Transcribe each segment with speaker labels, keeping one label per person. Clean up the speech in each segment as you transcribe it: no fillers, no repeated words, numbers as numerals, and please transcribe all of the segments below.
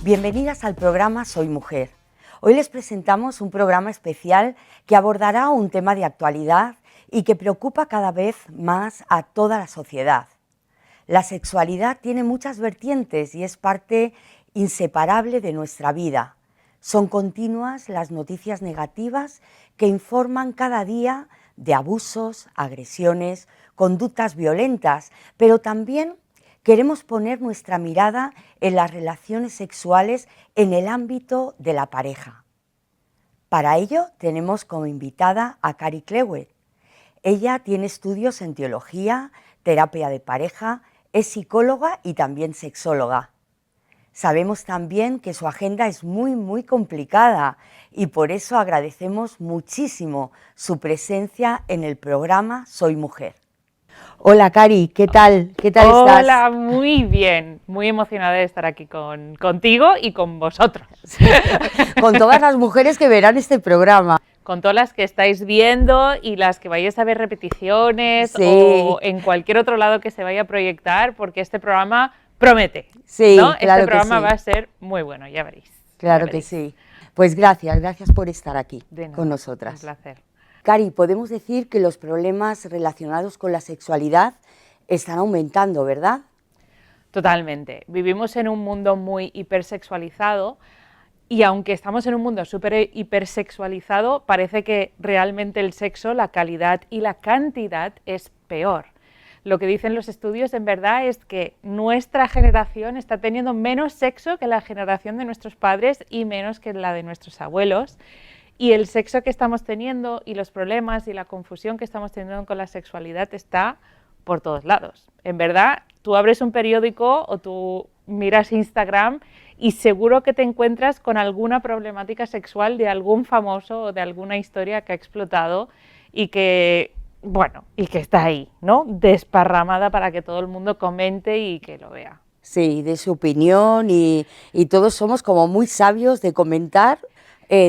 Speaker 1: Bienvenidas al programa Soy Mujer. Hoy les presentamos un programa especial que abordará un tema de actualidad y que preocupa cada vez más a toda la sociedad. La sexualidad tiene muchas vertientes y es parte inseparable de nuestra vida. Son continuas las noticias negativas que informan cada día de abusos, agresiones, conductas violentas, pero también queremos poner nuestra mirada en las relaciones sexuales en el ámbito de la pareja. Para ello tenemos como invitada a Cari Clewett. Ella tiene estudios en teología, terapia de pareja, es psicóloga y también sexóloga. Sabemos también que su agenda es muy complicada y por eso agradecemos muchísimo su presencia en el programa Soy Mujer. Hola Cari, ¿qué tal? ¿Qué tal estás?
Speaker 2: Hola, muy bien, muy emocionada de estar aquí contigo y con vosotros.
Speaker 1: Con todas las mujeres que verán este programa.
Speaker 2: Con todas las que estáis viendo y las que vayáis a ver repeticiones
Speaker 1: Sí.
Speaker 2: o en cualquier otro lado que se vaya a proyectar, porque este programa promete,
Speaker 1: Sí,
Speaker 2: ¿no?
Speaker 1: claro
Speaker 2: Este programa
Speaker 1: que sí.
Speaker 2: va a ser muy bueno, ya veréis.
Speaker 1: Claro
Speaker 2: ya
Speaker 1: que
Speaker 2: veréis.
Speaker 1: sí. Pues gracias por estar aquí
Speaker 2: De nada,
Speaker 1: con nosotras.
Speaker 2: un placer.
Speaker 1: Cari, podemos decir que los problemas relacionados con la sexualidad están aumentando, ¿verdad?
Speaker 2: Totalmente. Vivimos en un mundo muy hipersexualizado y aunque estamos en un mundo súper hipersexualizado, parece que realmente el sexo, la calidad y la cantidad es peor. Lo que dicen los estudios en verdad es que nuestra generación está teniendo menos sexo que la generación de nuestros padres y menos que la de nuestros abuelos. Y el sexo que estamos teniendo y los problemas y la confusión que estamos teniendo con la sexualidad está por todos lados. En verdad, tú abres un periódico o tú miras Instagram y seguro que te encuentras con alguna problemática sexual de algún famoso o de alguna historia que ha explotado y que, bueno, y que está ahí, ¿no? Desparramada para que todo el mundo comente y que lo vea.
Speaker 1: Sí, de su opinión y todos somos como muy sabios de comentar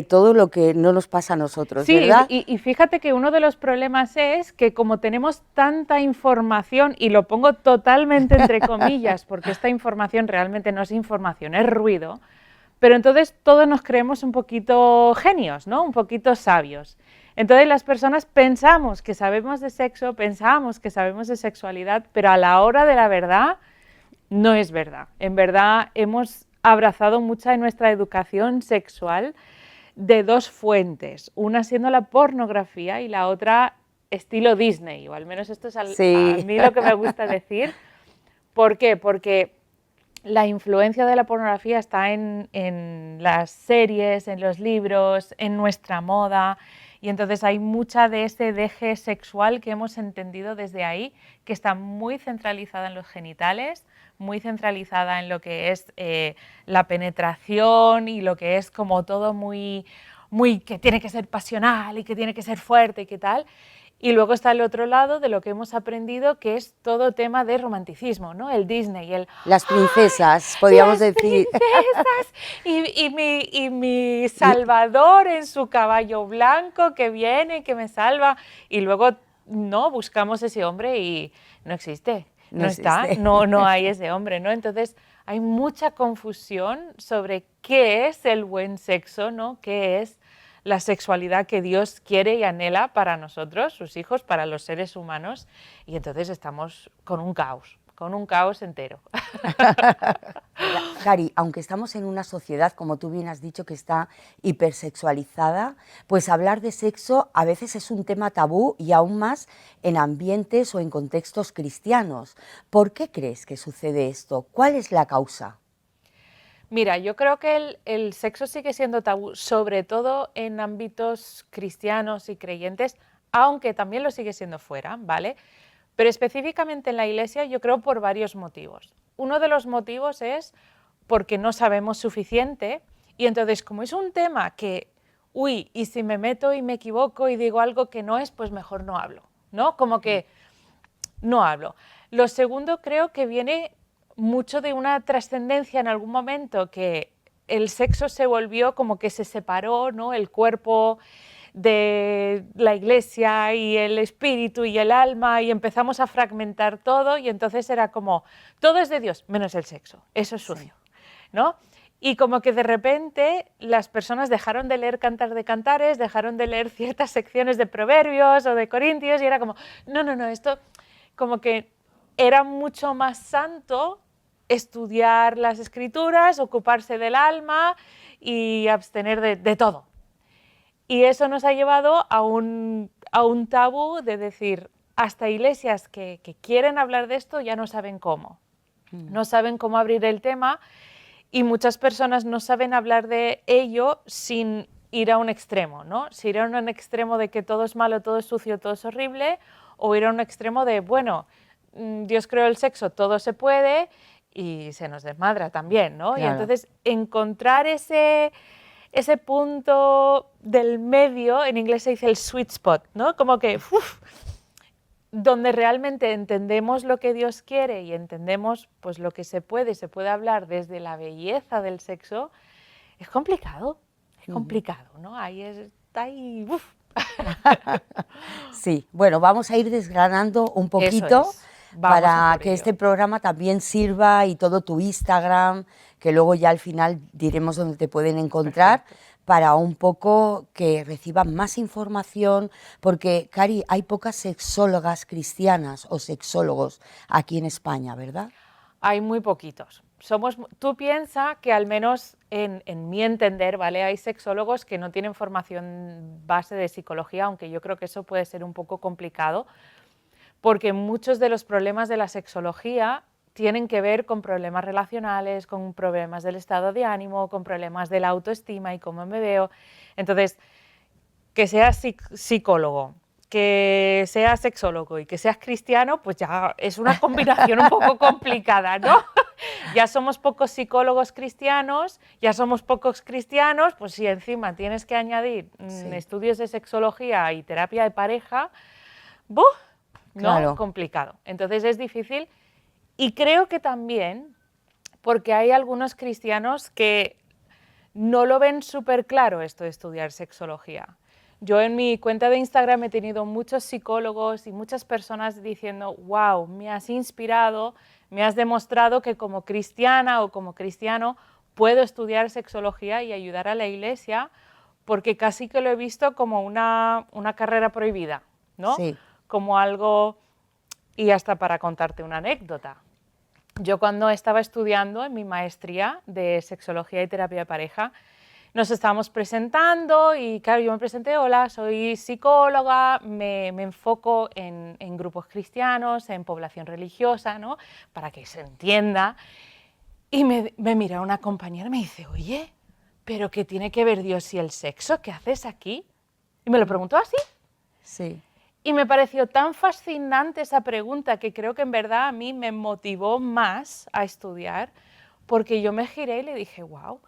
Speaker 1: todo lo que no nos pasa a nosotros,
Speaker 2: Sí,
Speaker 1: ¿verdad?
Speaker 2: y fíjate que uno de los problemas es que como tenemos tanta información, y lo pongo totalmente entre comillas, porque esta información realmente no es información, es ruido, pero entonces todos nos creemos un poquito genios, ¿no? Un poquito sabios. Entonces las personas pensamos que sabemos de sexo, pensamos que sabemos de sexualidad, pero a la hora de la verdad no es verdad. En verdad hemos abrazado mucha de nuestra educación sexual de dos fuentes, una siendo la pornografía y la otra estilo Disney, o al menos esto es
Speaker 1: Sí.
Speaker 2: a mí lo que me gusta decir. ¿Por qué? Porque la influencia de la pornografía está en las series, en los libros, en nuestra moda, y entonces hay mucha de ese deje sexual que hemos entendido desde ahí, que está muy centralizada en los genitales, muy centralizada en lo que es la penetración y lo que es como todo muy que tiene que ser pasional y que tiene que ser fuerte y qué tal. Y luego está el otro lado de lo que hemos aprendido, que es todo tema de romanticismo, ¿no? El Disney, el...
Speaker 1: Las princesas, podríamos
Speaker 2: las
Speaker 1: decir.
Speaker 2: Princesas y mi salvador en su caballo blanco que viene, que me salva. Y luego, no, buscamos ese hombre y no existe, no está, no hay ese hombre, ¿no? Entonces, hay mucha confusión sobre qué es el buen sexo, ¿no? ¿Qué es la sexualidad que Dios quiere y anhela para nosotros, sus hijos, para los seres humanos? Y entonces estamos con un caos entero.
Speaker 1: Cari, aunque estamos en una sociedad, como tú bien has dicho, que está hipersexualizada, pues hablar de sexo a veces es un tema tabú y aún más en ambientes o en contextos cristianos. ¿Por qué crees que sucede esto? ¿Cuál es la causa?
Speaker 2: Mira, yo creo que el sexo sigue siendo tabú, sobre todo en ámbitos cristianos y creyentes, aunque también lo sigue siendo fuera, ¿vale? Pero específicamente en la Iglesia yo creo por varios motivos. Uno de los motivos es porque no sabemos suficiente y entonces como es un tema que, uy, y si me meto y me equivoco y digo algo que no es, pues mejor no hablo, ¿no? Como que no hablo. Lo segundo creo que viene mucho de una trascendencia en algún momento, que el sexo se volvió como que se separó, ¿no? El cuerpo de la iglesia y el espíritu y el alma, y empezamos a fragmentar todo, y entonces era como, todo es de Dios, menos el sexo, eso es sucio, ¿no? Y como que de repente las personas dejaron de leer Cantar de Cantares, dejaron de leer ciertas secciones de Proverbios o de Corintios, y era como, no, esto como que era mucho más santo estudiar las escrituras, ocuparse del alma y abstener de todo. Y eso nos ha llevado a un tabú de decir, hasta iglesias que quieren hablar de esto ya no saben cómo. No saben cómo abrir el tema, y muchas personas no saben hablar de ello sin ir a un extremo, ¿no? Si ir a un extremo de que todo es malo, todo es sucio, todo es horrible, o ir a un extremo de, bueno, Dios creó el sexo, todo se puede, y se nos desmadra también, ¿no?
Speaker 1: Claro.
Speaker 2: Y entonces encontrar ese punto del medio, en inglés se dice el sweet spot, ¿no? Como que, donde realmente entendemos lo que Dios quiere y entendemos pues lo que se puede hablar desde la belleza del sexo, es complicado, ¿no? Está ahí,
Speaker 1: Sí, bueno, vamos a ir desgranando un poquito para que este programa también sirva, y todo tu Instagram, que luego ya al final diremos dónde te pueden encontrar. Perfecto. Para un poco que reciban más información, porque, Cari, hay pocas sexólogas cristianas o sexólogos aquí en España, ¿verdad?
Speaker 2: Hay muy poquitos. Tú piensas que al menos en mi entender, ¿vale? Hay sexólogos que no tienen formación base de psicología, aunque yo creo que eso puede ser un poco complicado, porque muchos de los problemas de la sexología tienen que ver con problemas relacionales, con problemas del estado de ánimo, con problemas de la autoestima y cómo me veo. Entonces, que seas psicólogo, que seas sexólogo y que seas cristiano, pues ya es una combinación un poco complicada, ¿no? Ya somos pocos psicólogos cristianos, ya somos pocos cristianos, pues si encima tienes que añadir estudios de sexología y terapia de pareja, ¡buf! ¿No? Claro. Complicado. Entonces es difícil, y creo que también porque hay algunos cristianos que no lo ven súper claro esto de estudiar sexología. Yo en mi cuenta de Instagram he tenido muchos psicólogos y muchas personas diciendo, wow, me has inspirado, me has demostrado que como cristiana o como cristiano puedo estudiar sexología y ayudar a la iglesia, porque casi que lo he visto como una carrera prohibida, ¿no?
Speaker 1: Sí.
Speaker 2: Como algo, y hasta para contarte una anécdota. Yo cuando estaba estudiando en mi maestría de sexología y terapia de pareja, nos estábamos presentando y claro, yo me presenté, hola, soy psicóloga, me enfoco en grupos cristianos, en población religiosa, ¿no? Para que se entienda. Y me mira una compañera y me dice, oye, ¿pero qué tiene que ver Dios y el sexo? ¿Qué haces aquí? Y me lo preguntó así.
Speaker 1: Sí.
Speaker 2: Y me pareció tan fascinante esa pregunta que creo que en verdad a mí me motivó más a estudiar, porque yo me giré y le dije, wow,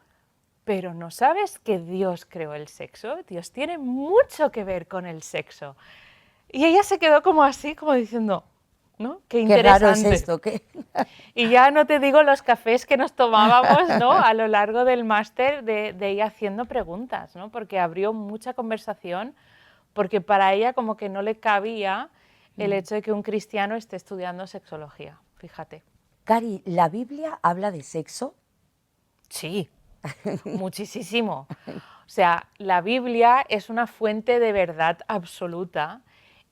Speaker 2: pero ¿no sabes que Dios creó el sexo? Dios tiene mucho que ver con el sexo. Y ella se quedó como así, como diciendo, ¿no? Qué interesante.
Speaker 1: Qué raro es esto.
Speaker 2: Y ya no te digo los cafés que nos tomábamos, ¿no? A lo largo del máster de ella haciendo preguntas, ¿no? Porque abrió mucha conversación, porque para ella como que no le cabía el hecho de que un cristiano esté estudiando sexología, fíjate.
Speaker 1: Cari, ¿la Biblia habla de sexo?
Speaker 2: Sí, muchísimo. O sea, la Biblia es una fuente de verdad absoluta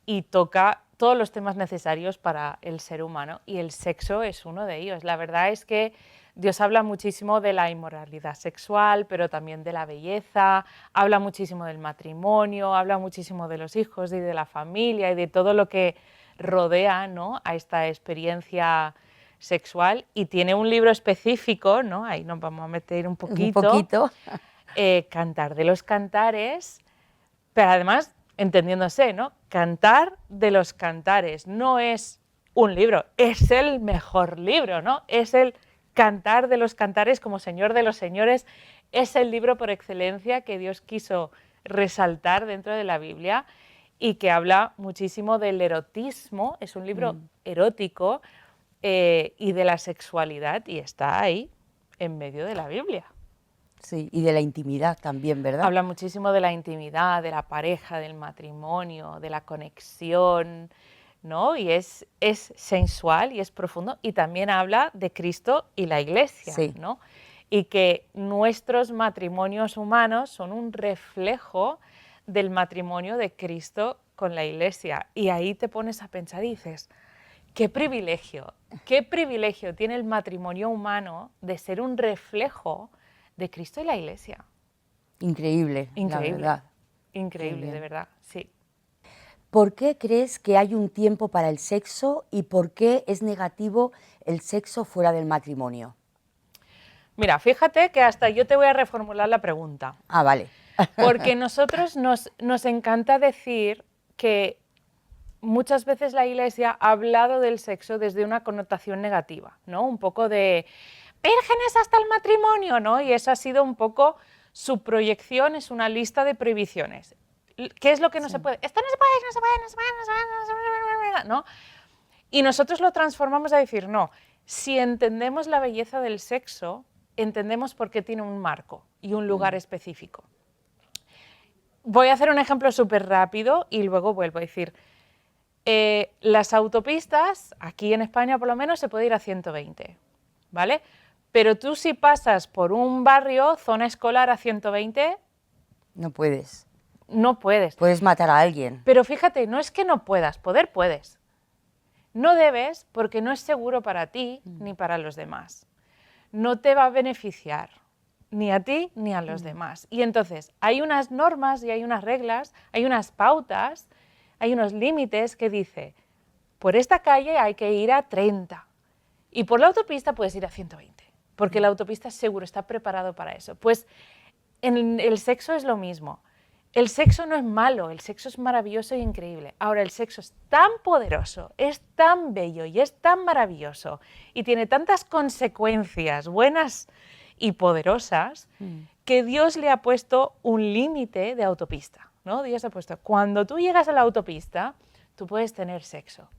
Speaker 2: y toca todos los temas necesarios para el ser humano, y el sexo es uno de ellos. La verdad es que Dios habla muchísimo de la inmoralidad sexual, pero también de la belleza, habla muchísimo del matrimonio, habla muchísimo de los hijos y de la familia y de todo lo que rodea, ¿no?, a esta experiencia sexual, y tiene un libro específico, ¿no?, ahí nos vamos a meter un poquito. Cantar de los Cantares, pero además, entendiéndose, ¿no?, Cantar de los Cantares no es un libro, es el mejor libro, ¿no? Es el Cantar de los Cantares como Señor de los Señores, es el libro por excelencia que Dios quiso resaltar dentro de la Biblia y que habla muchísimo del erotismo, es un libro erótico, y de la sexualidad, y está ahí, en medio de la Biblia.
Speaker 1: Sí, y de la intimidad también, ¿verdad?
Speaker 2: Habla muchísimo de la intimidad, de la pareja, del matrimonio, de la conexión, ¿no? Y es sensual y es profundo, y también habla de Cristo y la Iglesia,
Speaker 1: Sí.
Speaker 2: ¿no? Y que nuestros matrimonios humanos son un reflejo del matrimonio de Cristo con la Iglesia. Y ahí te pones a pensar y dices, qué privilegio tiene el matrimonio humano de ser un reflejo de Cristo y la Iglesia.
Speaker 1: Increíble, la
Speaker 2: Increíble,
Speaker 1: verdad.
Speaker 2: increíble,
Speaker 1: Qué
Speaker 2: de
Speaker 1: bien.
Speaker 2: verdad, sí.
Speaker 1: ¿Por qué crees que hay un tiempo para el sexo y por qué es negativo el sexo fuera del matrimonio?
Speaker 2: Mira, fíjate que hasta yo te voy a reformular la pregunta,
Speaker 1: Ah, vale.
Speaker 2: porque nosotros nos encanta decir que muchas veces la Iglesia ha hablado del sexo desde una connotación negativa, ¿no? Un poco de vírgenes hasta el matrimonio, ¿no? Y eso ha sido un poco su proyección, es una lista de prohibiciones. ¿Qué es lo que no se puede? Esto no se puede, no se puede, no se puede, no se puede, no se puede, ¿no? Y nosotros lo transformamos a decir, no, si entendemos la belleza del sexo, entendemos por qué tiene un marco y un lugar específico. Voy a hacer un ejemplo súper rápido y luego vuelvo a decir, las autopistas, aquí en España por lo menos, se puede ir a 120, ¿vale? Pero tú si pasas por un barrio, zona escolar a 120,
Speaker 1: No puedes.
Speaker 2: no puedes.
Speaker 1: Puedes matar a alguien.
Speaker 2: Pero fíjate, no es que no puedas, poder puedes. No debes porque no es seguro para ti ni para los demás. No te va a beneficiar ni a ti ni a los demás. Y entonces hay unas normas y hay unas reglas, hay unas pautas, hay unos límites que dice, por esta calle hay que ir a 30 y por la autopista puedes ir a 120, porque la autopista es seguro, está preparado para eso. Pues en el sexo es lo mismo. El sexo no es malo, el sexo es maravilloso e increíble. Ahora, el sexo es tan poderoso, es tan bello y es tan maravilloso y tiene tantas consecuencias buenas y poderosas que Dios le ha puesto un límite de autopista, ¿no? Dios ha puesto, cuando tú llegas a la autopista, tú puedes tener sexo,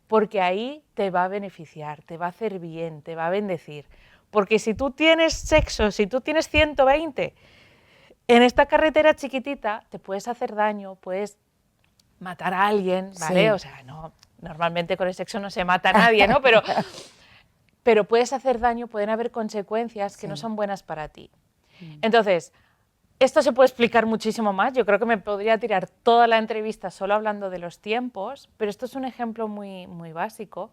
Speaker 2: porque ahí te va a beneficiar, te va a hacer bien, te va a bendecir. Porque si tú tienes sexo, si tú tienes 120, en esta carretera chiquitita te puedes hacer daño, puedes matar a alguien, ¿vale?
Speaker 1: Sí.
Speaker 2: O sea, no, normalmente con el sexo no se mata a nadie, ¿no? Pero puedes hacer daño, pueden haber consecuencias que no son buenas para ti. Entonces, esto se puede explicar muchísimo más. Yo creo que me podría tirar toda la entrevista solo hablando de los tiempos, pero esto es un ejemplo muy, muy básico.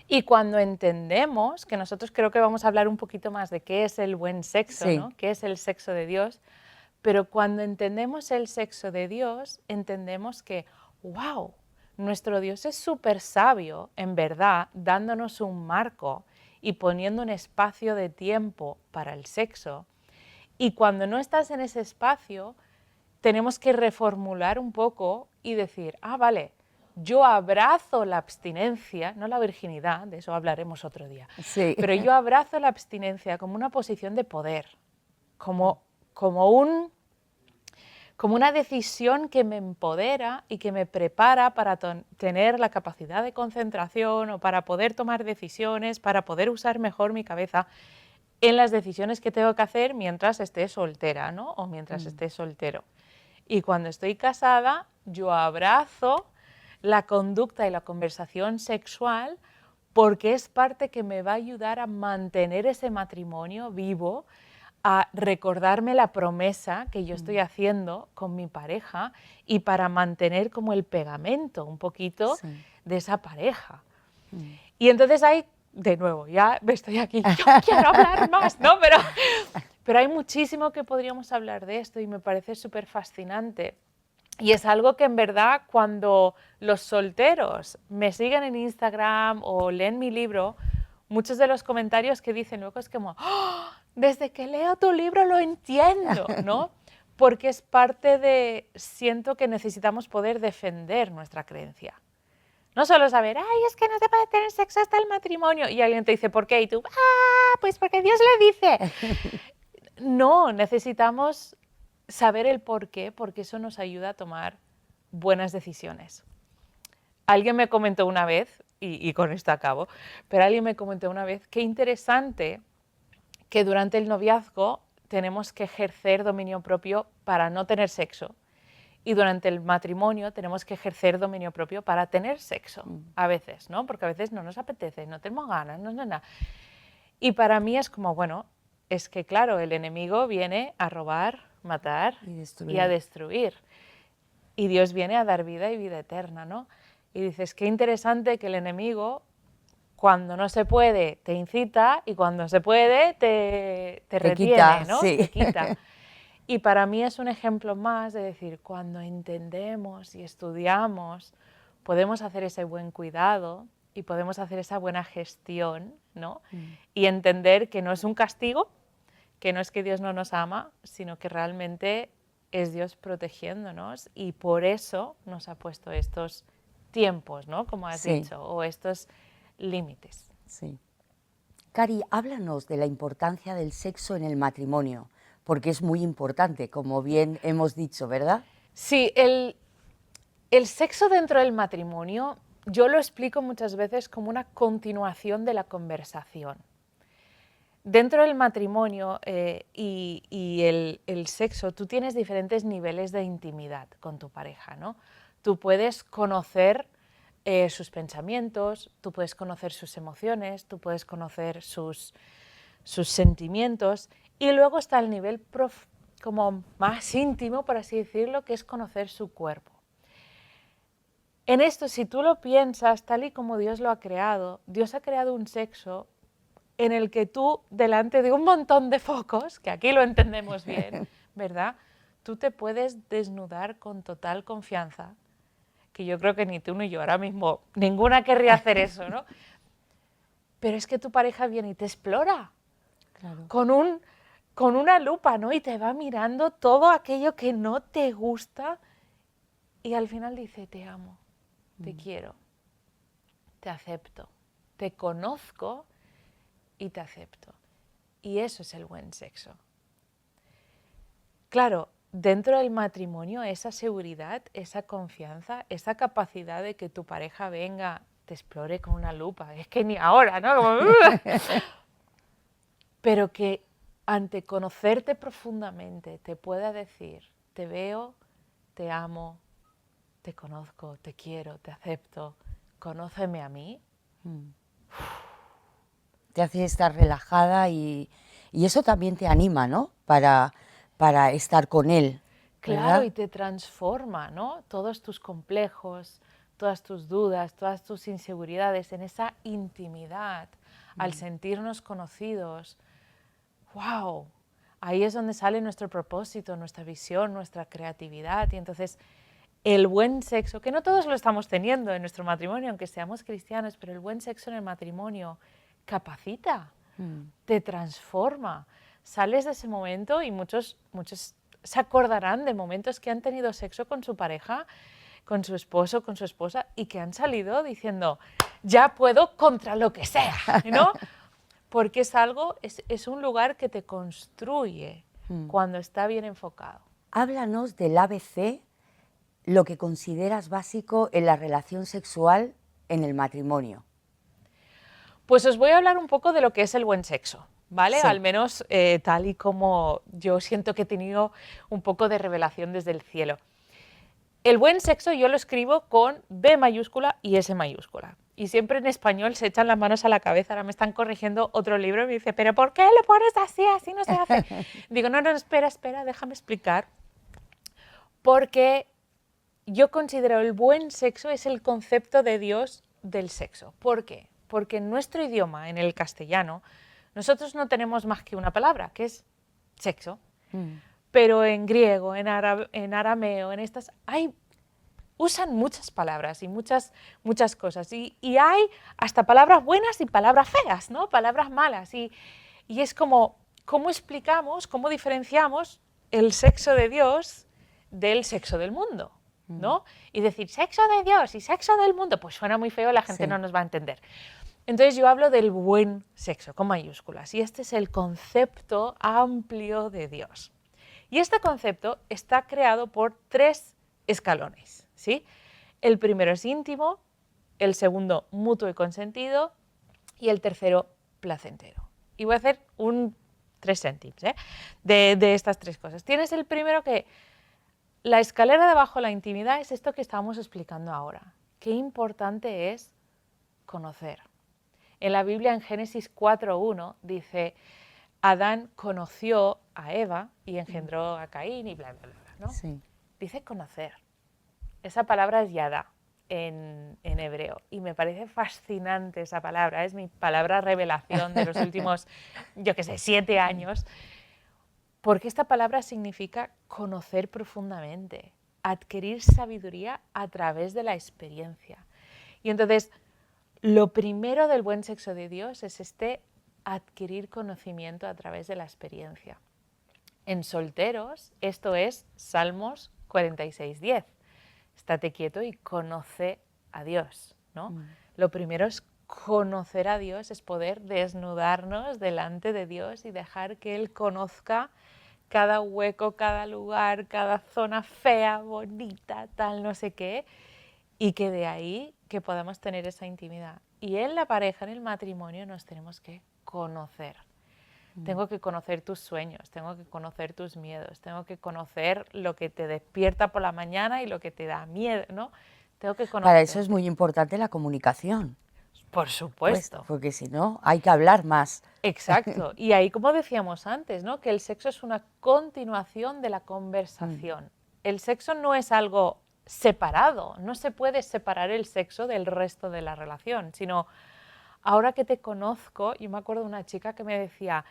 Speaker 2: Y cuando entendemos, que nosotros creo que vamos a hablar un poquito más de qué es el buen sexo,
Speaker 1: Sí.
Speaker 2: ¿no? ¿Qué es el sexo de Dios? Pero cuando entendemos el sexo de Dios, entendemos que, wow, nuestro Dios es súper sabio, en verdad, dándonos un marco y poniendo un espacio de tiempo para el sexo. Y cuando no estás en ese espacio, tenemos que reformular un poco y decir, ah, vale, yo abrazo la abstinencia, no la virginidad, de eso hablaremos otro día,
Speaker 1: Sí.
Speaker 2: pero yo abrazo la abstinencia como una posición de poder, como una decisión que me empodera y que me prepara para tener la capacidad de concentración o para poder tomar decisiones, para poder usar mejor mi cabeza en las decisiones que tengo que hacer mientras esté soltera, ¿no? O mientras esté soltero. Y cuando estoy casada, yo abrazo la conducta y la conversación sexual porque es parte que me va a ayudar a mantener ese matrimonio vivo, a recordarme la promesa que yo estoy haciendo con mi pareja y para mantener como el pegamento un poquito de esa pareja. Y entonces hay, de nuevo, ya estoy aquí, yo quiero hablar más, ¿no? Pero hay muchísimo que podríamos hablar de esto y me parece súper fascinante. Y es algo que en verdad cuando los solteros me siguen en Instagram o leen mi libro, muchos de los comentarios que dicen luego es como, ¡oh! Desde que leo tu libro lo entiendo, ¿no? Porque es parte de, siento que necesitamos poder defender nuestra creencia. No solo saber, ay, es que no se puede tener sexo hasta el matrimonio. Y alguien te dice, ¿por qué? Y tú, pues porque Dios lo dice. No, necesitamos saber el por qué, porque eso nos ayuda a tomar buenas decisiones. Alguien me comentó una vez y con esto acabo, pero alguien me comentó una vez, qué interesante que durante el noviazgo tenemos que ejercer dominio propio para no tener sexo y durante el matrimonio tenemos que ejercer dominio propio para tener sexo, a veces, ¿no? Porque a veces no nos apetece, no tenemos ganas, no. Y para mí es como, bueno, es que claro, el enemigo viene a robar, matar y a destruir. Y Dios viene a dar vida y vida eterna, ¿no? Y dices, qué interesante que el enemigo, cuando no se puede, te incita y cuando se puede, te retiene,
Speaker 1: quita,
Speaker 2: ¿no?
Speaker 1: Sí.
Speaker 2: Te quita. Y para mí es un ejemplo más de decir, cuando entendemos y estudiamos, podemos hacer ese buen cuidado y podemos hacer esa buena gestión, ¿no? Y entender que no es un castigo, que no es que Dios no nos ama, sino que realmente es Dios protegiéndonos y por eso nos ha puesto estos tiempos, ¿no? Como has dicho, o estos límites.
Speaker 1: Sí. Cari, háblanos de la importancia del sexo en el matrimonio, porque es muy importante, como bien hemos dicho, ¿verdad?
Speaker 2: Sí, el sexo dentro del matrimonio yo lo explico muchas veces como una continuación de la conversación. Dentro del matrimonio y el sexo, tú tienes diferentes niveles de intimidad con tu pareja, ¿no? Tú puedes conocer sus pensamientos, tú puedes conocer sus emociones, tú puedes conocer sus sentimientos y luego está el nivel como más íntimo, por así decirlo, que es conocer su cuerpo. En esto, si tú lo piensas tal y como Dios lo ha creado, Dios ha creado un sexo en el que tú, delante de un montón de focos, que aquí lo entendemos bien, ¿verdad? Tú te puedes desnudar con total confianza, que yo creo que ni tú ni yo ahora mismo, ninguna querría hacer eso, ¿no? Pero es que tu pareja viene y te explora,
Speaker 1: Claro.
Speaker 2: con una lupa, ¿no? Y te va mirando todo aquello que no te gusta y al final dice, te amo, te quiero, te acepto, te conozco y te acepto. Y eso es el buen sexo. Claro, dentro del matrimonio esa seguridad, esa confianza, esa capacidad de que tu pareja venga, te explore con una lupa, es que ni ahora, ¿no? Como, pero que ante conocerte profundamente te pueda decir, te veo, te amo, te conozco, te quiero, te acepto, conóceme a mí.
Speaker 1: Te hace estar relajada y eso también te anima, ¿no? Para estar con él, ¿verdad?
Speaker 2: Claro, y te transforma, ¿no? Todos tus complejos, todas tus dudas, todas tus inseguridades en esa intimidad, al sentirnos conocidos. ¡Wow! Ahí es donde sale nuestro propósito, nuestra visión, nuestra creatividad. Y entonces el buen sexo, que no todos lo estamos teniendo en nuestro matrimonio, aunque seamos cristianos, pero el buen sexo en el matrimonio capacita, te transforma. Sales de ese momento y muchos se acordarán de momentos que han tenido sexo con su pareja, con su esposo, con su esposa, y que han salido diciendo, ya puedo contra lo que sea, ¿no? Porque es un lugar que te construye cuando está bien enfocado.
Speaker 1: Háblanos del ABC, lo que consideras básico en la relación sexual en el matrimonio.
Speaker 2: Pues os voy a hablar un poco de lo que es el buen sexo, ¿vale?
Speaker 1: Sí.
Speaker 2: Al menos tal y como yo siento que he tenido un poco de revelación desde el cielo. El buen sexo yo lo escribo con B mayúscula y S mayúscula. Y siempre en español se echan las manos a la cabeza. Ahora me están corrigiendo otro libro y me dice, ¿pero por qué le pones así? Así no se hace. Digo, no, espera, déjame explicar. Porque yo considero el buen sexo es el concepto de Dios del sexo. ¿Por qué? Porque en nuestro idioma, en el castellano, nosotros no tenemos más que una palabra, que es sexo. Pero en griego, en arameo, en estas, usan muchas palabras y muchas cosas. Y hay hasta palabras buenas y palabras feas, ¿no? Palabras malas. Y es como, ¿cómo explicamos, cómo diferenciamos el sexo de Dios del sexo del mundo? ¿No? Y decir sexo de Dios y sexo del mundo, pues suena muy feo, la gente no nos va a entender. Entonces yo hablo del buen sexo, con mayúsculas, y este es el concepto amplio de Dios. Y este concepto está creado por 3 escalones, ¿sí? El primero es íntimo, el segundo, mutuo y consentido, y el tercero, placentero. Y voy a hacer 3 céntimos de estas 3 cosas. Tienes el primero que la escalera de abajo, la intimidad, es esto que estábamos explicando ahora. Qué importante es conocer. En la Biblia, en Génesis 4:1, dice, Adán conoció a Eva y engendró a Caín y bla, bla, bla, ¿no?
Speaker 1: Sí.
Speaker 2: Dice conocer. Esa palabra es yada en hebreo y me parece fascinante esa palabra. Es mi palabra revelación de los últimos, 7 años. Porque esta palabra significa conocer profundamente, adquirir sabiduría a través de la experiencia. Y entonces, lo primero del buen sexo de Dios es adquirir conocimiento a través de la experiencia. En solteros, esto es Salmos 46:10. Estate quieto y conoce a Dios, ¿no? Lo primero es conocer a Dios, es poder desnudarnos delante de Dios y dejar que Él conozca cada hueco, cada lugar, cada zona fea, bonita, tal, no sé qué, y que de ahí que podamos tener esa intimidad. Y en la pareja, en el matrimonio, nos tenemos que conocer. Tengo que conocer tus sueños, tengo que conocer tus miedos, tengo que conocer lo que te despierta por la mañana y lo que te da miedo, ¿no? Tengo que conocer.
Speaker 1: Para eso es muy importante la comunicación.
Speaker 2: Por supuesto.
Speaker 1: Pues, porque si no, hay que hablar más.
Speaker 2: Exacto. Y ahí, como decíamos antes, ¿no? Que el sexo es una continuación de la conversación. El sexo no es algo separado, no se puede separar el sexo del resto de la relación, sino ahora que te conozco, yo me acuerdo de una chica que me decía,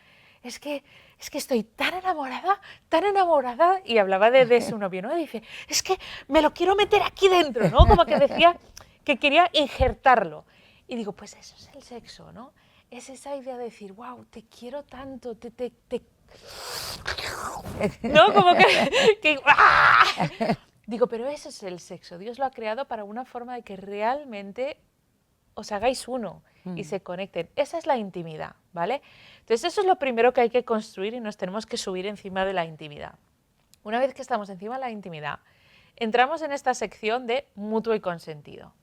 Speaker 2: es que estoy tan enamorada, y hablaba de su novio, ¿no? Y dice, es que me lo quiero meter aquí dentro, ¿no? Como que decía que quería injertarlo. Y digo, pues eso es el sexo, ¿no? Es esa idea de decir, wow, te quiero tanto, ¿no? Como que ¡ah! Digo, pero eso es el sexo. Dios lo ha creado para una forma de que realmente os hagáis uno y se conecten. Esa es la intimidad, ¿vale? Entonces eso es lo primero que hay que construir y nos tenemos que subir encima de la intimidad. Una vez que estamos encima de la intimidad, entramos en esta sección de mutuo y consentido.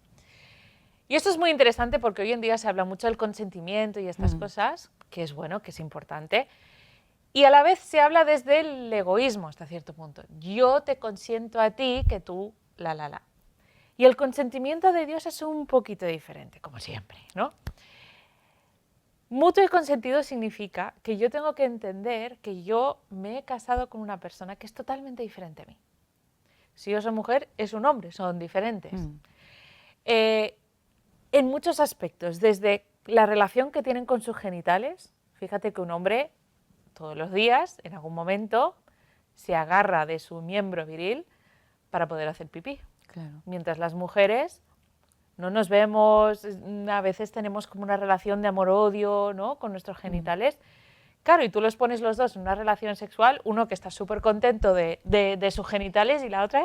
Speaker 2: Y esto es muy interesante porque hoy en día se habla mucho del consentimiento y estas cosas, que es bueno, que es importante, y a la vez se habla desde el egoísmo hasta cierto punto. Yo te consiento a ti que tú, la. Y el consentimiento de Dios es un poquito diferente, como siempre, ¿no? Mutuo y consentido significa que yo tengo que entender que yo me he casado con una persona que es totalmente diferente a mí. Si yo soy mujer, es un hombre, son diferentes. En muchos aspectos, desde la relación que tienen con sus genitales, fíjate que un hombre todos los días, en algún momento, se agarra de su miembro viril para poder hacer pipí.
Speaker 1: Claro.
Speaker 2: Mientras las mujeres no nos vemos, a veces tenemos como una relación de amor-odio, ¿no? Con nuestros genitales. Claro, y tú los pones los dos en una relación sexual, uno que está súper contento de sus genitales y la otra,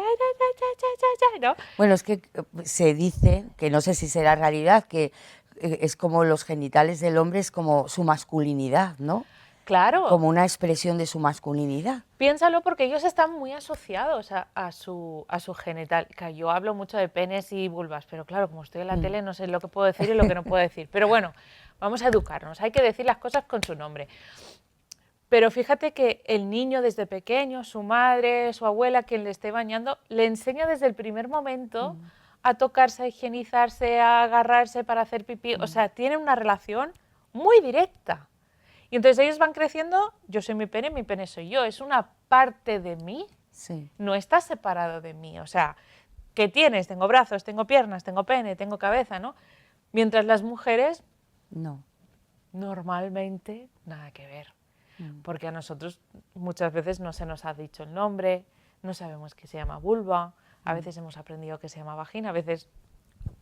Speaker 2: ¿no?
Speaker 1: Bueno, es que se dice, que no sé si será realidad, que es como los genitales del hombre, es como su masculinidad, ¿no?
Speaker 2: Claro.
Speaker 1: Como una expresión de su masculinidad.
Speaker 2: Piénsalo porque ellos están muy asociados a su genital. Yo hablo mucho de penes y vulvas, pero claro, como estoy en la tele no sé lo que puedo decir y lo que no puedo decir. Pero bueno, vamos a educarnos, hay que decir las cosas con su nombre. Pero fíjate que el niño desde pequeño, su madre, su abuela, quien le esté bañando, le enseña desde el primer momento a tocarse, a higienizarse, a agarrarse para hacer pipí. O sea, tienen una relación muy directa. Y entonces ellos van creciendo, yo soy mi pene soy yo, es una parte de mí,
Speaker 1: Sí.
Speaker 2: no está separado de mí. O sea, ¿qué tienes? Tengo brazos, tengo piernas, tengo pene, tengo cabeza, ¿no? Mientras las mujeres,
Speaker 1: No.
Speaker 2: normalmente, nada que ver. Porque a nosotros muchas veces no se nos ha dicho el nombre, no sabemos que se llama vulva, a veces hemos aprendido que se llama vagina, a veces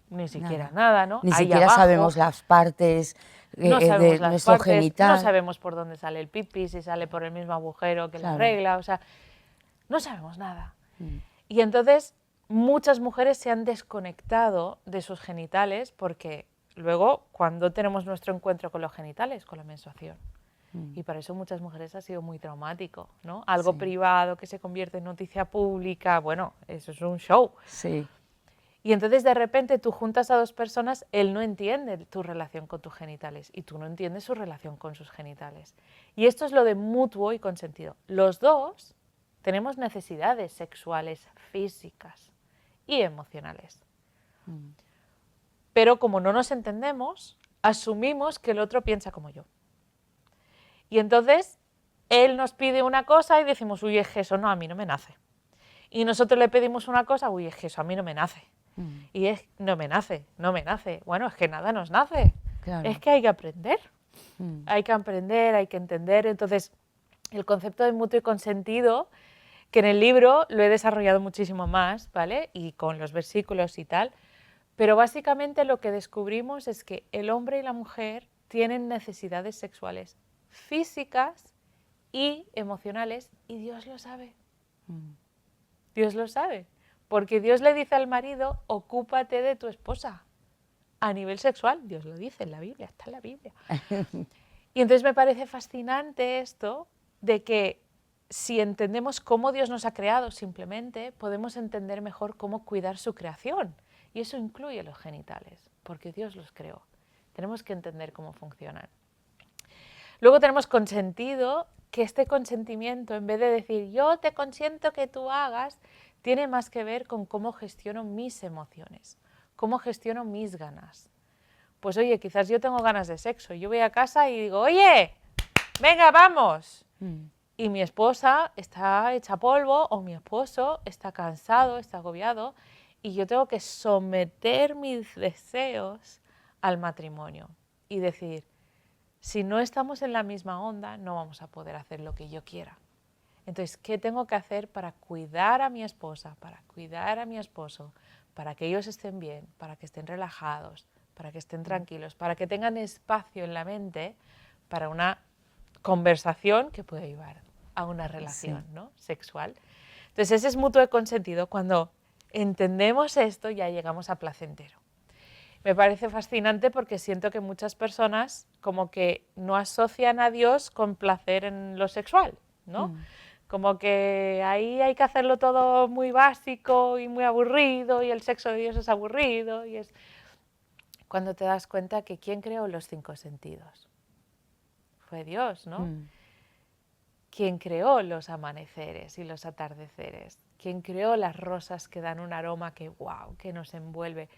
Speaker 2: ni siquiera nada, ¿no?
Speaker 1: Ni
Speaker 2: Ahí
Speaker 1: siquiera
Speaker 2: abajo,
Speaker 1: sabemos las partes
Speaker 2: no sabemos
Speaker 1: de
Speaker 2: las
Speaker 1: nuestro
Speaker 2: partes,
Speaker 1: genital.
Speaker 2: no sabemos por dónde sale el pipí, si sale por el mismo agujero que la regla, o sea, no sabemos nada. Y entonces muchas mujeres se han desconectado de sus genitales porque luego, cuando tenemos nuestro encuentro con los genitales, con la menstruación. Y para eso muchas mujeres ha sido muy traumático, ¿no? Algo privado que se convierte en noticia pública, bueno, eso es un show.
Speaker 1: Sí.
Speaker 2: Y entonces de repente tú juntas a dos personas, él no entiende tu relación con tus genitales y tú no entiendes su relación con sus genitales. Y esto es lo de mutuo y consentido. Los dos tenemos necesidades sexuales, físicas y emocionales. Pero como no nos entendemos, asumimos que el otro piensa como yo. Y entonces él nos pide una cosa y decimos, uy, es que eso no, a mí no me nace. Y nosotros le pedimos una cosa, uy, es que eso a mí no me nace. Y es, no me nace. Bueno, es que nada nos nace.
Speaker 1: Claro.
Speaker 2: Es que hay que aprender. Hay que aprender, hay que entender. Entonces, el concepto de mutuo y consentido, que en el libro lo he desarrollado muchísimo más, ¿vale? Y con los versículos y tal. Pero básicamente lo que descubrimos es que el hombre y la mujer tienen necesidades sexuales físicas y emocionales, y Dios lo sabe. Dios lo sabe. Porque Dios le dice al marido, ocúpate de tu esposa. A nivel sexual, Dios lo dice en la Biblia, está en la Biblia. Y entonces me parece fascinante esto de que si entendemos cómo Dios nos ha creado simplemente, podemos entender mejor cómo cuidar su creación. Y eso incluye los genitales, porque Dios los creó. Tenemos que entender cómo funcionan. Luego tenemos consentido, que este consentimiento, en vez de decir yo te consiento que tú hagas, tiene más que ver con cómo gestiono mis emociones, cómo gestiono mis ganas. Pues oye, quizás yo tengo ganas de sexo, yo voy a casa y digo, oye, venga, vamos. Y mi esposa está hecha polvo o mi esposo está cansado, está agobiado y yo tengo que someter mis deseos al matrimonio y decir, si no estamos en la misma onda, no vamos a poder hacer lo que yo quiera. Entonces, ¿qué tengo que hacer para cuidar a mi esposa, para cuidar a mi esposo, para que ellos estén bien, para que estén relajados, para que estén tranquilos, para que tengan espacio en la mente para una conversación que puede llevar a una relación, ¿no?, sexual? Entonces, ese es mutuo consentido. Cuando entendemos esto, ya llegamos a placentero. Me parece fascinante porque siento que muchas personas como que no asocian a Dios con placer en lo sexual, ¿no? Como que ahí hay que hacerlo todo muy básico y muy aburrido y el sexo de Dios es aburrido. Y es cuando te das cuenta que ¿quién creó los 5 sentidos? Fue Dios, ¿no? ¿Quién creó los amaneceres y los atardeceres? ¿Quién creó las rosas que dan un aroma que wow, que nos envuelve?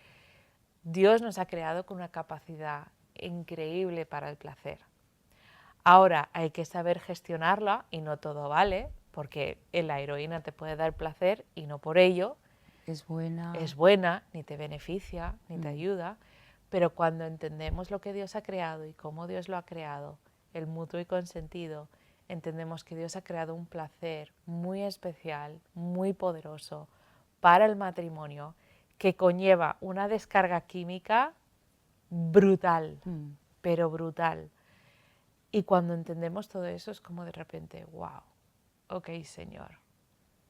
Speaker 2: Dios nos ha creado con una capacidad increíble para el placer. Ahora hay que saber gestionarla y no todo vale, porque la heroína te puede dar placer y no por ello es buena, ni te beneficia, ni te ayuda, pero cuando entendemos lo que Dios ha creado y cómo Dios lo ha creado, el mutuo y consentido, entendemos que Dios ha creado un placer muy especial, muy poderoso para el matrimonio, que conlleva una descarga química brutal, pero brutal. Y cuando entendemos todo eso es como de repente, wow, ok, Señor,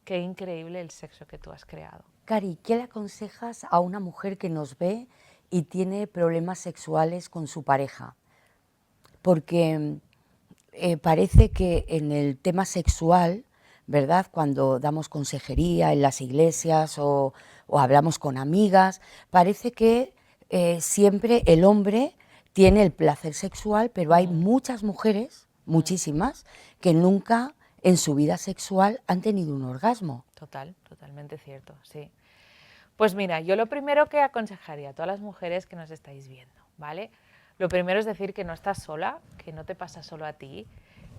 Speaker 2: qué increíble el sexo que tú has creado.
Speaker 1: Cari, ¿qué le aconsejas a una mujer que nos ve y tiene problemas sexuales con su pareja? Porque parece que en el tema sexual, ¿verdad?, cuando damos consejería en las iglesias o hablamos con amigas, parece que siempre el hombre tiene el placer sexual, pero hay muchas mujeres, muchísimas, que nunca en su vida sexual han tenido un orgasmo.
Speaker 2: Totalmente cierto, sí. Pues mira, yo lo primero que aconsejaría a todas las mujeres que nos estáis viendo, ¿vale? Lo primero es decir que no estás sola, que no te pasa solo a ti,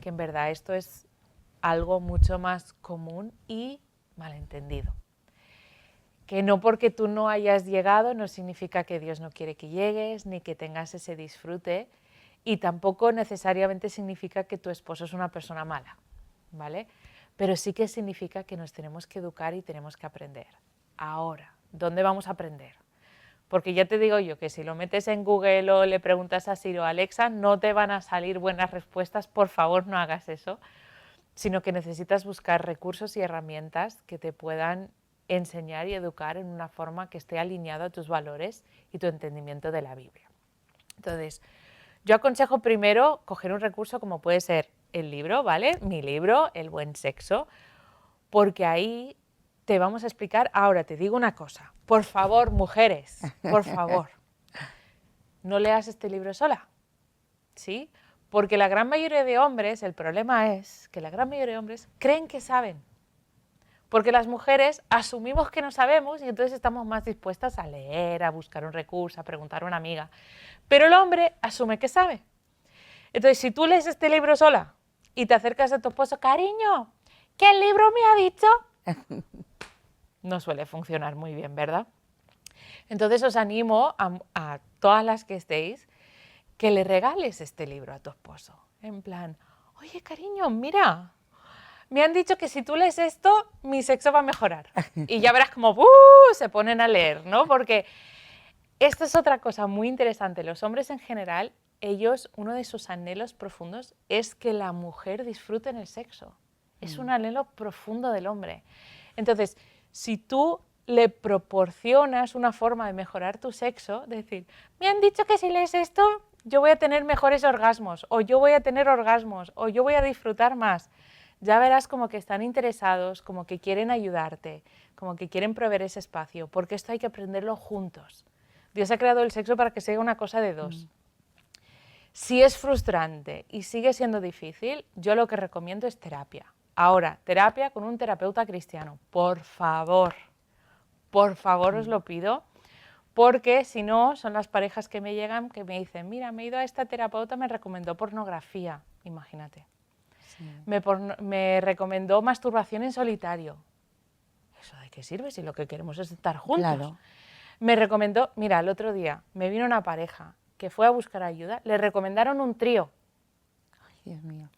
Speaker 2: que en verdad esto es algo mucho más común y malentendido. Que no porque tú no hayas llegado no significa que Dios no quiere que llegues, ni que tengas ese disfrute, y tampoco necesariamente significa que tu esposo es una persona mala, ¿vale? Pero sí que significa que nos tenemos que educar y tenemos que aprender. Ahora, ¿dónde vamos a aprender? Porque ya te digo yo que si lo metes en Google o le preguntas a Siri o a Alexa, no te van a salir buenas respuestas, por favor no hagas eso, sino que necesitas buscar recursos y herramientas que te puedan enseñar y educar en una forma que esté alineado a tus valores y tu entendimiento de la Biblia. Entonces, yo aconsejo primero coger un recurso como puede ser el libro, ¿vale? Mi libro, El buen sexo, porque ahí te vamos a explicar. Ahora te digo una cosa, por favor, mujeres, por favor, no leas este libro sola, ¿sí? Porque la gran mayoría de hombres, el problema es que la gran mayoría de hombres creen que saben. Porque las mujeres asumimos que no sabemos y entonces estamos más dispuestas a leer, a buscar un recurso, a preguntar a una amiga. Pero el hombre asume que sabe. Entonces, si tú lees este libro sola y te acercas a tu esposo, cariño, ¿qué libro me ha dicho? No suele funcionar muy bien, ¿verdad? Entonces os animo a todas las que estéis que le regales este libro a tu esposo. En plan, oye, cariño, mira, me han dicho que si tú lees esto, mi sexo va a mejorar. Y ya verás como se ponen a leer, ¿no? Porque esto es otra cosa muy interesante. Los hombres en general, ellos, uno de sus anhelos profundos es que la mujer disfrute en el sexo. Es un anhelo profundo del hombre. Entonces, si tú le proporcionas una forma de mejorar tu sexo, decir, me han dicho que si lees esto, yo voy a tener mejores orgasmos, o yo voy a tener orgasmos, o yo voy a disfrutar más. Ya verás como que están interesados, como que quieren ayudarte, como que quieren proveer ese espacio, porque esto hay que aprenderlo juntos. Dios ha creado el sexo para que sea una cosa de dos. Si es frustrante y sigue siendo difícil, yo lo que recomiendo es terapia. Ahora, terapia con un terapeuta cristiano, por favor os lo pido, porque si no, son las parejas que me llegan que me dicen, mira, me he ido a esta terapeuta, me recomendó pornografía, imagínate. Sí. Me recomendó masturbación en solitario. ¿Eso de qué sirve si lo que queremos es estar juntos? Claro. Me recomendó, mira, el otro día me vino una pareja que fue a buscar ayuda, le recomendaron un trío.
Speaker 1: Ay, Dios mío.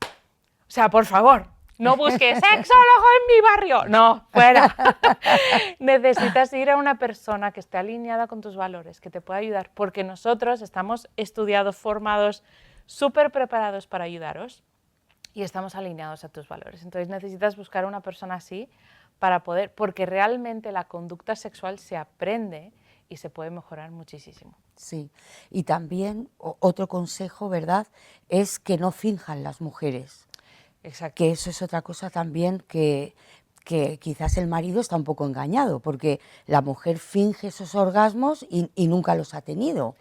Speaker 2: O sea, por favor, no busques sexólogo en mi barrio. No, fuera. Necesitas ir a una persona que esté alineada con tus valores, que te pueda ayudar, porque nosotros estamos estudiados, formados, súper preparados para ayudaros y estamos alineados a tus valores. Entonces necesitas buscar a una persona así para poder, porque realmente la conducta sexual se aprende y se puede mejorar muchísimo.
Speaker 1: Sí, y también otro consejo, ¿verdad?, es que no finjan las mujeres. Exacto. Que eso es otra cosa también que quizás el marido está un poco engañado, porque la mujer finge esos orgasmos y nunca los ha tenido,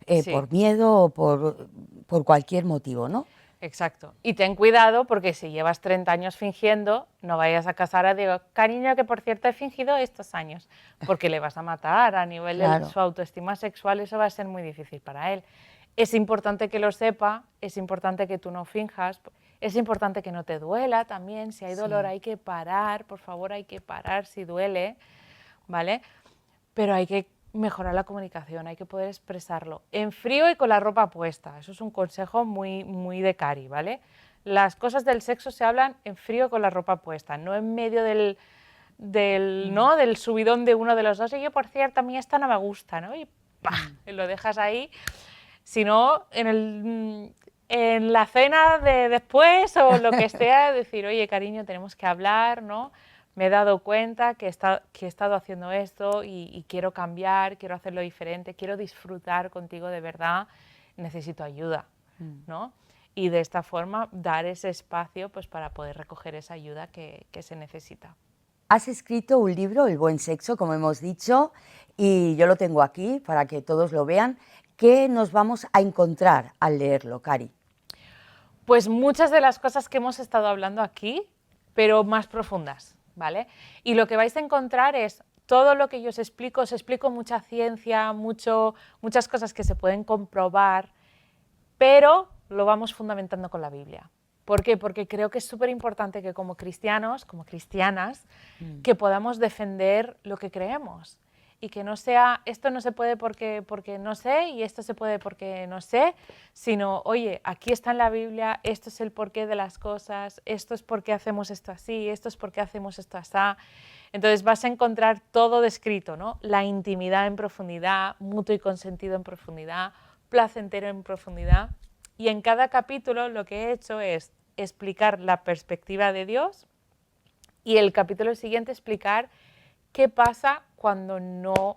Speaker 1: sí, por miedo o por cualquier motivo, ¿no?
Speaker 2: Exacto. Y ten cuidado porque si llevas 30 años fingiendo, no vayas a casar a Diego, cariño, que por cierto he fingido estos años, porque le vas a matar a nivel de su autoestima sexual, eso va a ser muy difícil para él. Es importante que lo sepa, es importante que tú no finjas, es importante que no te duela también, si hay dolor hay que parar, por favor hay que parar si duele, ¿vale? Pero hay que mejorar la comunicación, hay que poder expresarlo en frío y con la ropa puesta. Eso es un consejo muy, muy de Cari, ¿vale? Las cosas del sexo se hablan en frío con la ropa puesta, no en medio del subidón de uno de los dos. Y yo, por cierto, a mí esta no me gusta, ¿no? Y ¡pah! Lo dejas ahí. Sino en la cena de después o lo que sea, decir, oye, cariño, tenemos que hablar, ¿no? Me he dado cuenta que he estado haciendo esto y quiero cambiar, quiero hacerlo diferente, quiero disfrutar contigo de verdad, necesito ayuda, ¿no? Y de esta forma dar ese espacio pues, para poder recoger esa ayuda que se necesita.
Speaker 1: Has escrito un libro, El buen sexo, como hemos dicho, y yo lo tengo aquí para que todos lo vean. ¿Qué nos vamos a encontrar al leerlo, Cari?
Speaker 2: Pues muchas de las cosas que hemos estado hablando aquí, pero más profundas, ¿vale? Y lo que vais a encontrar es todo lo que yo os explico mucha ciencia, muchas cosas que se pueden comprobar, pero lo vamos fundamentando con la Biblia. ¿Por qué? Porque creo que es súper importante que como cristianos, como cristianas, que podamos defender lo que creemos. Y que no sea, esto no se puede porque no sé y esto se puede porque no sé, sino, oye, aquí está en la Biblia, esto es el porqué de las cosas, esto es por qué hacemos esto así, esto es por qué hacemos esto así. Entonces vas a encontrar todo descrito, ¿no? La intimidad en profundidad, mutuo y consentido en profundidad, placentero en profundidad. Y en cada capítulo lo que he hecho es explicar la perspectiva de Dios y el capítulo siguiente explicar qué pasa cuando no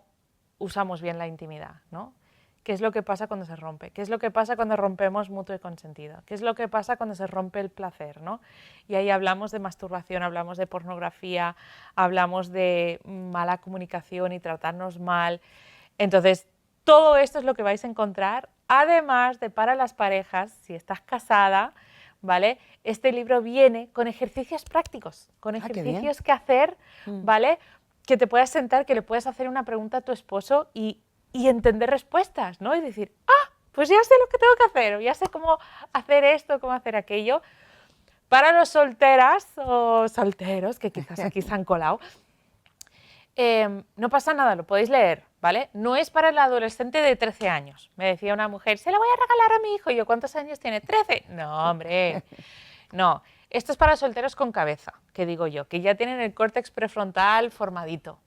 Speaker 2: usamos bien la intimidad, ¿no? ¿Qué es lo que pasa cuando se rompe? ¿Qué es lo que pasa cuando rompemos mutuo y consentido? ¿Qué es lo que pasa cuando se rompe el placer, ¿no? Y ahí hablamos de masturbación, hablamos de pornografía, hablamos de mala comunicación y tratarnos mal. Entonces, todo esto es lo que vais a encontrar, además de para las parejas, si estás casada, ¿vale? Este libro viene con ejercicios prácticos, con ejercicios que hacer, ¿vale? Que te puedas sentar, que le puedas hacer una pregunta a tu esposo y entender respuestas, ¿no? Y decir, pues ya sé lo que tengo que hacer, o ya sé cómo hacer esto, cómo hacer aquello. Para los solteras o solteros, que quizás aquí se han colado, no pasa nada, lo podéis leer, ¿vale? No es para el adolescente de 13 años. Me decía una mujer, se la voy a regalar a mi hijo. Y yo, ¿cuántos años tiene? 13. No, hombre, no. Esto es para solteros con cabeza, que digo yo, que ya tienen el córtex prefrontal formadito.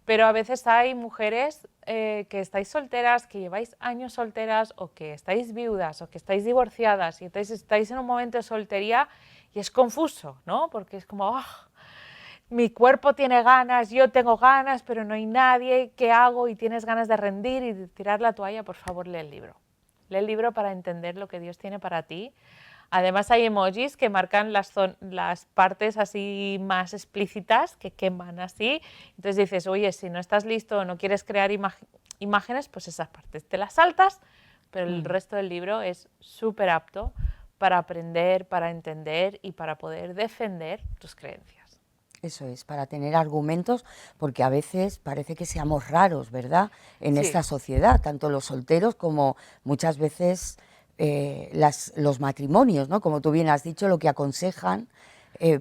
Speaker 2: Pero a veces hay mujeres que estáis solteras, que lleváis años solteras, o que estáis viudas, o que estáis divorciadas, y entonces estáis en un momento de soltería y es confuso, ¿no? Porque es como, mi cuerpo tiene ganas, yo tengo ganas, pero no hay nadie, ¿qué hago? Y tienes ganas de rendir y de tirar la toalla. Por favor, lee el libro. Lee el libro para entender lo que Dios tiene para ti. Además hay emojis que marcan las partes así más explícitas, que queman así. Entonces dices, oye, si no estás listo o no quieres crear imágenes, pues esas partes te las saltas, pero el resto del libro es súper apto para aprender, para entender y para poder defender tus creencias.
Speaker 1: Eso es, para tener argumentos, porque a veces parece que seamos raros, ¿verdad? En esta sociedad, tanto los solteros como muchas veces los matrimonios, ¿no? Como tú bien has dicho, lo que aconsejan,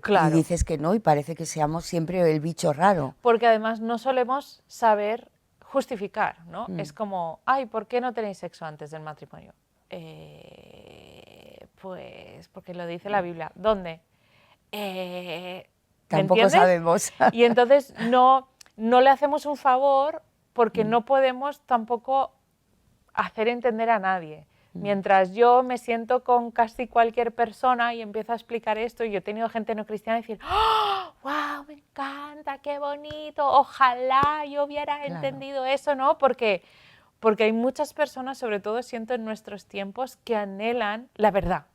Speaker 2: Claro.
Speaker 1: y dices que no, y parece que seamos siempre el bicho raro.
Speaker 2: Porque además no solemos saber justificar, ¿no? Es como, ay, ¿por qué no tenéis sexo antes del matrimonio? Pues porque lo dice la Biblia. ¿Dónde?
Speaker 1: Tampoco sabemos.
Speaker 2: Y entonces no le hacemos un favor porque no podemos tampoco hacer entender a nadie. Mientras yo me siento con casi cualquier persona y empiezo a explicar esto, y yo he tenido gente no cristiana decir, ¡oh, wow, me encanta, qué bonito, ojalá yo hubiera entendido eso, ¿no? Porque hay muchas personas, sobre todo siento en nuestros tiempos, que anhelan la verdad.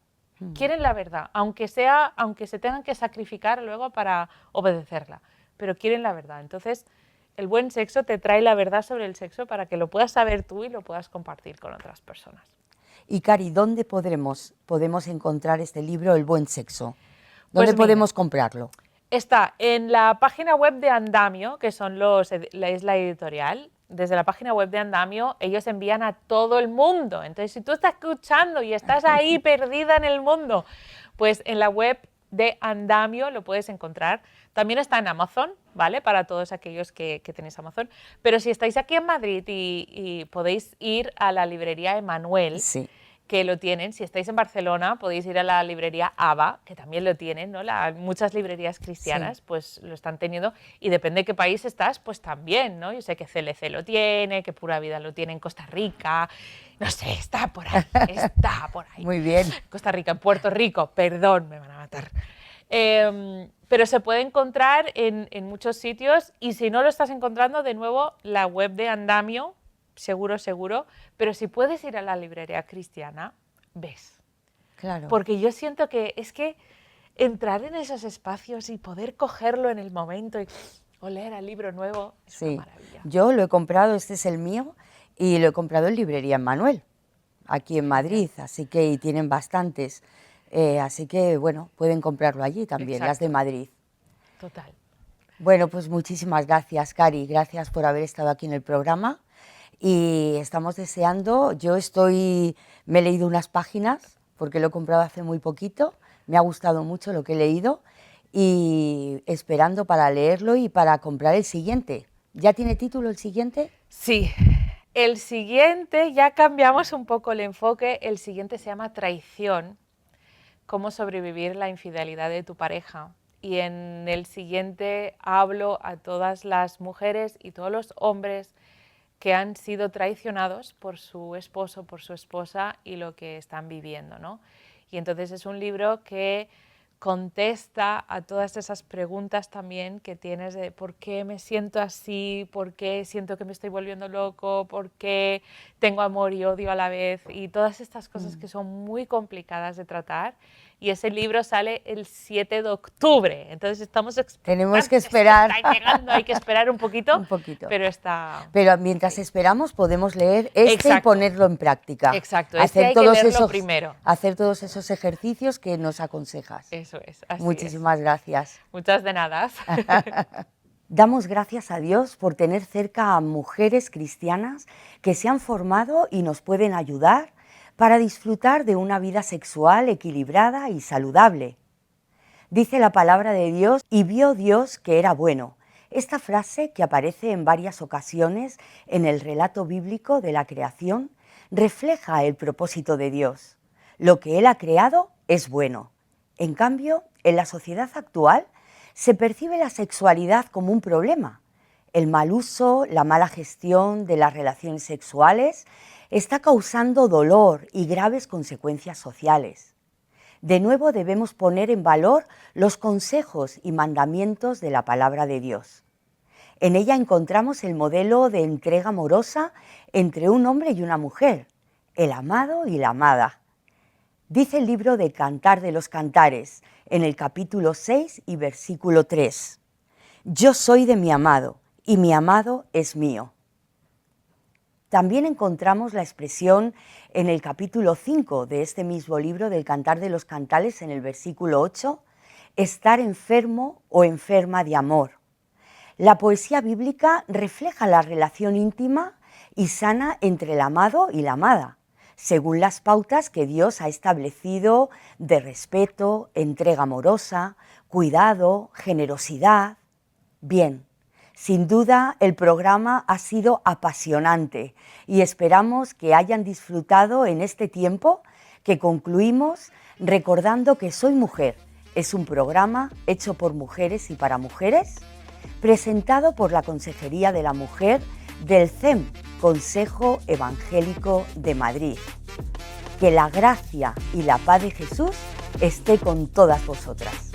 Speaker 2: Quieren la verdad, aunque se tengan que sacrificar luego para obedecerla, pero quieren la verdad. Entonces, el buen sexo te trae la verdad sobre el sexo para que lo puedas saber tú y lo puedas compartir con otras personas.
Speaker 1: Y Cari, ¿dónde podemos encontrar este libro, El buen sexo? ¿Dónde podemos comprarlo?
Speaker 2: Está en la página web de Andamio, que es la editorial. Desde la página web de Andamio, ellos envían a todo el mundo. Entonces, si tú estás escuchando y estás ahí perdida en el mundo, pues en la web de Andamio lo puedes encontrar. También está en Amazon, ¿vale? Para todos aquellos que tenéis Amazon. Pero si estáis aquí en Madrid y podéis ir a la librería Emanuel,
Speaker 1: sí,
Speaker 2: que lo tienen. Si estáis en Barcelona, podéis ir a la librería ABA, que también lo tienen, ¿no? Muchas librerías cristianas pues lo están teniendo, y depende de qué país estás, pues también, ¿no? Yo sé que CLC lo tiene, que Pura Vida lo tiene en Costa Rica, no sé, está por ahí, está por ahí.
Speaker 1: Muy bien.
Speaker 2: Costa Rica, en Puerto Rico, perdón, me van a matar. Pero se puede encontrar en muchos sitios, y si no lo estás encontrando, de nuevo, la web de Andamio, seguro, pero si puedes ir a la librería cristiana, ves.
Speaker 1: Claro.
Speaker 2: Porque yo siento que es que entrar en esos espacios y poder cogerlo en el momento y oler al libro nuevo es una maravilla.
Speaker 1: Yo lo he comprado, este es el mío, y lo he comprado en librería Emanuel, aquí en Madrid, así que y tienen bastantes. Así que, bueno, pueden comprarlo allí también, las de Madrid.
Speaker 2: Total.
Speaker 1: Bueno, pues muchísimas gracias, Cari, gracias por haber estado aquí en el programa. Y estamos deseando, me he leído unas páginas, porque lo he comprado hace muy poquito, me ha gustado mucho lo que he leído, y esperando para leerlo y para comprar el siguiente. ¿Ya tiene título el siguiente?
Speaker 2: Sí, el siguiente, ya cambiamos un poco el enfoque, el siguiente se llama Traición, cómo sobrevivir la infidelidad de tu pareja. Y en el siguiente hablo a todas las mujeres y todos los hombres que han sido traicionados por su esposo, por su esposa y lo que están viviendo, ¿no? Y entonces es un libro que contesta a todas esas preguntas también que tienes de por qué me siento así, por qué siento que me estoy volviendo loco, por qué tengo amor y odio a la vez, y todas estas cosas que son muy complicadas de tratar. Y ese libro sale el 7 de octubre, entonces estamos
Speaker 1: Tenemos que esperar.
Speaker 2: Está llegando, hay que esperar un poquito,
Speaker 1: Un poquito.
Speaker 2: pero está...
Speaker 1: Pero mientras esperamos podemos leer este
Speaker 2: Exacto.
Speaker 1: y ponerlo en práctica.
Speaker 2: Exacto, hay que leerlo primero.
Speaker 1: Hacer todos esos ejercicios que nos aconsejas.
Speaker 2: Eso es, así
Speaker 1: Muchísimas gracias.
Speaker 2: Muchas de nada.
Speaker 1: Damos gracias a Dios por tener cerca a mujeres cristianas que se han formado y nos pueden ayudar para disfrutar de una vida sexual equilibrada y saludable. Dice la palabra de Dios, y vio Dios que era bueno. Esta frase, que aparece en varias ocasiones en el relato bíblico de la creación, refleja el propósito de Dios. Lo que Él ha creado es bueno. En cambio, en la sociedad actual se percibe la sexualidad como un problema. El mal uso, la mala gestión de las relaciones sexuales está causando dolor y graves consecuencias sociales. De nuevo debemos poner en valor los consejos y mandamientos de la palabra de Dios. En ella encontramos el modelo de entrega amorosa entre un hombre y una mujer, el amado y la amada. Dice el libro de Cantar de los Cantares, en el capítulo 6 y versículo 3. Yo soy de mi amado, y mi amado es mío. También encontramos la expresión en el capítulo 5 de este mismo libro del Cantar de los Cantares, en el versículo 8, estar enfermo o enferma de amor. La poesía bíblica refleja la relación íntima y sana entre el amado y la amada, según las pautas que Dios ha establecido de respeto, entrega amorosa, cuidado, generosidad. Bien, sin duda el programa ha sido apasionante y esperamos que hayan disfrutado en este tiempo que concluimos recordando que Soy Mujer es un programa hecho por mujeres y para mujeres, presentado por la Consejería de la Mujer del CEM, Consejo Evangélico de Madrid. Que la gracia y la paz de Jesús esté con todas vosotras.